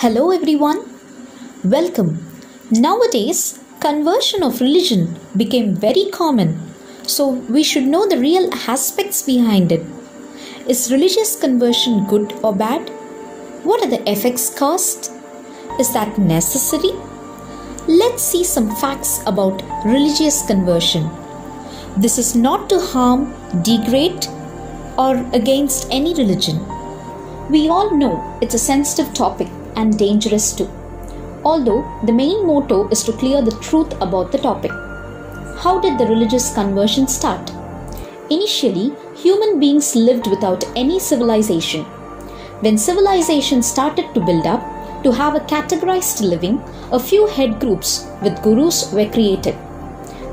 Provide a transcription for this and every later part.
Hello everyone, welcome. Nowadays, conversion of religion became very common, so we should know the real aspects behind it. Is religious conversion good or bad? What are the effects caused? Is that necessary? Let's see some facts about religious conversion. This is not to harm, degrade, or against any religion. We all know it's a sensitive topic and dangerous too, although the main motto is to clear the truth about the topic. How did the religious conversion start? Initially, human beings lived without any civilization. When civilization started to build up, to have a categorized living, a few head groups with gurus were created.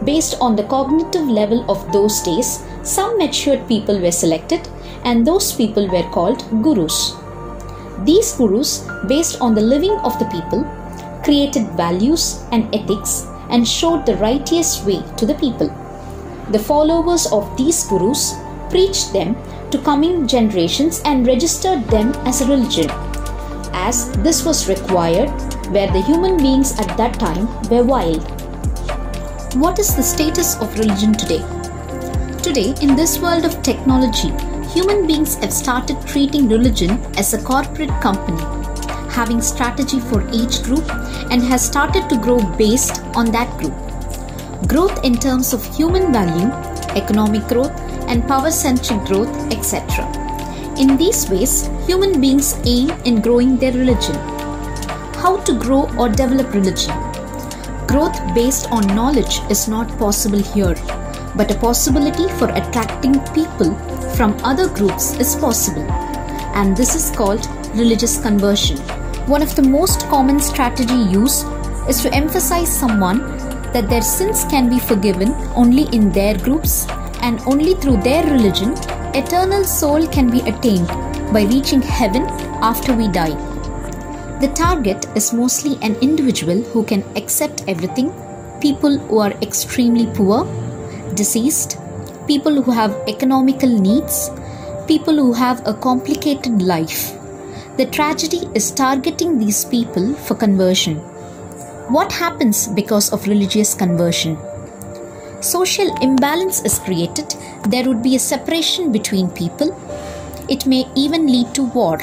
Based on the cognitive level of those days, some matured people were selected, and those people were called gurus. These gurus, based on the living of the people, created values and ethics and showed the righteous way to the people. The followers of these gurus preached them to coming generations and registered them as a religion, as this was required where the human beings at that time were wild. What is the status of religion today? Today, in this world of technology, human beings have started treating religion as a corporate company, having strategy for each group, and has started to grow based on that group. Growth in terms of human value, economic growth, and power-centric growth, etc. In these ways, human beings aim in growing their religion. How to grow or develop religion? Growth based on knowledge is not possible here, but a possibility for attracting people from other groups is possible, and this is called religious conversion. One of the most common strategy used is to emphasize someone that their sins can be forgiven only in their groups, and only through their religion eternal soul can be attained by reaching heaven after we die. The target is mostly an individual who can accept everything, people who are extremely poor, deceased, people who have economical needs, people who have a complicated life. The tragedy is targeting these people for conversion. What happens because of religious conversion? Social imbalance is created. There would be a separation between people. It may even lead to war.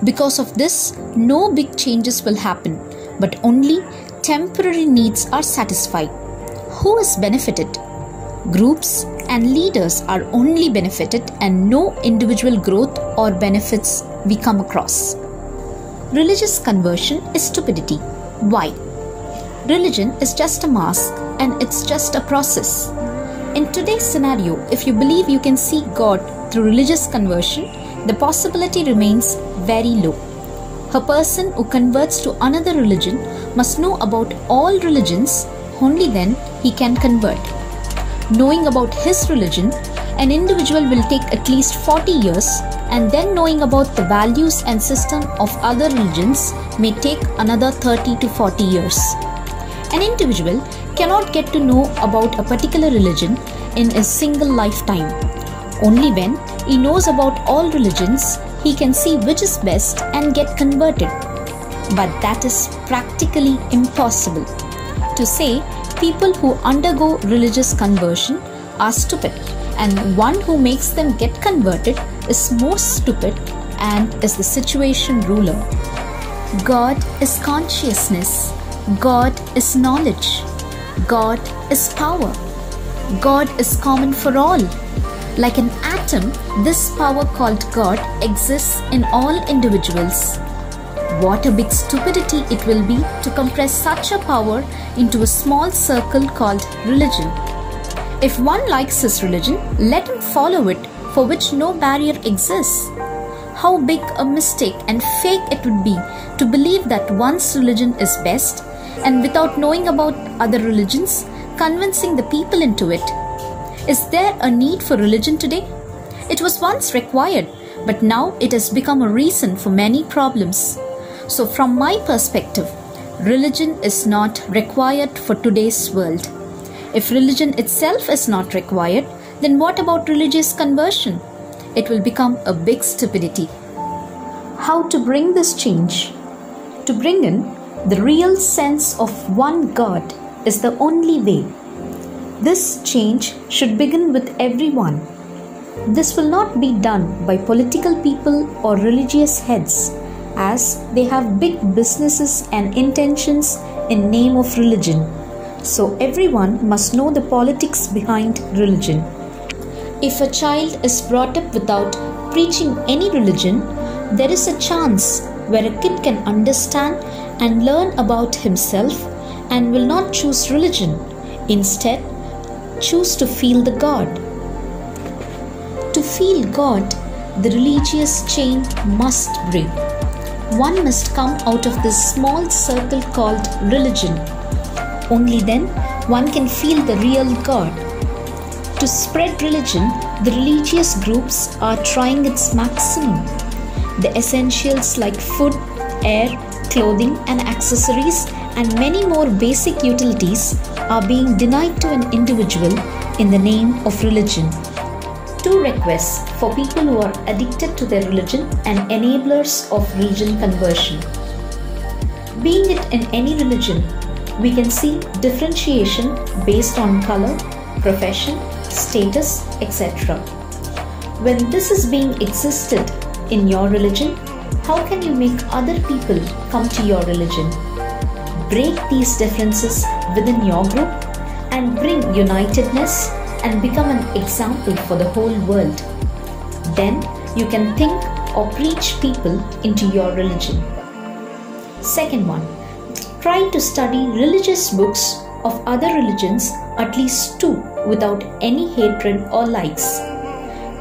Because of this, no big changes will happen, but only temporary needs are satisfied. Who is benefited? Groups and leaders are only benefited, and no individual growth or benefits we come across. Religious conversion is stupidity. Why? Religion is just a mask, and it's just a process. In today's scenario, if you believe you can see God through religious conversion, the possibility remains very low. A person who converts to another religion must know about all religions, only then he can convert. Knowing about his religion, an individual will take at least 40 years, and then knowing about the values and system of other religions may take another 30 to 40 years. An individual cannot get to know about a particular religion in a single lifetime. Only when he knows about all religions, he can see which is best and get converted. But that is practically impossible. To say people who undergo religious conversion are stupid, and one who makes them get converted is more stupid and is the situation ruler. God is consciousness. God is knowledge. God is power. God is common for all. Like an atom, this power called God exists in all individuals. What a big stupidity it will be to compress such a power into a small circle called religion. If one likes his religion, let him follow it, for which no barrier exists. How big a mistake and fake it would be to believe that one's religion is best, and without knowing about other religions, convincing the people into it. Is there a need for religion today? It was once required, but now it has become a reason for many problems. So from my perspective, religion is not required for today's world. If religion itself is not required, then what about religious conversion? It will become a big stupidity. How to bring this change? To bring in the real sense of one God is the only way. This change should begin with everyone. This will not be done by political people or religious heads, as they have big businesses and intentions in name of religion. So everyone must know the politics behind religion. If a child is brought up without preaching any religion, there is a chance where a kid can understand and learn about himself and will not choose religion. Instead, choose to feel the God. To feel God, the religious chain must break. One must come out of this small circle called religion. Only then one can feel the real God. To spread religion, the religious groups are trying its maximum. The essentials like food, air, clothing and accessories and many more basic utilities are being denied to an individual in the name of religion. Two requests for people who are addicted to their religion and enablers of religion conversion. Being it in any religion, we can see differentiation based on color, profession, status, etc. When this is being existed in your religion, how can you make other people come to your religion? Break these differences within your group and bring unitedness and become an example for the whole world. Then you can think or preach people into your religion. Second one, try to study religious books of other religions, at least 2, without any hatred or likes.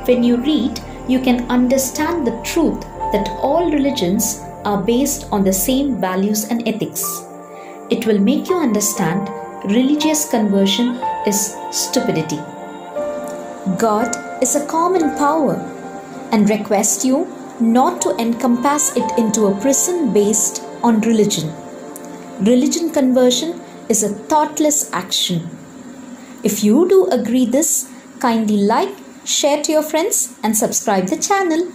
When you read, you can understand the truth that all religions are based on the same values and ethics. It will make you understand religious conversion is stupidity. God is a common power and requests you not to encompass it into a prison based on religion. Religion conversion is a thoughtless action. If you do agree this, kindly like, share to your friends and subscribe the channel.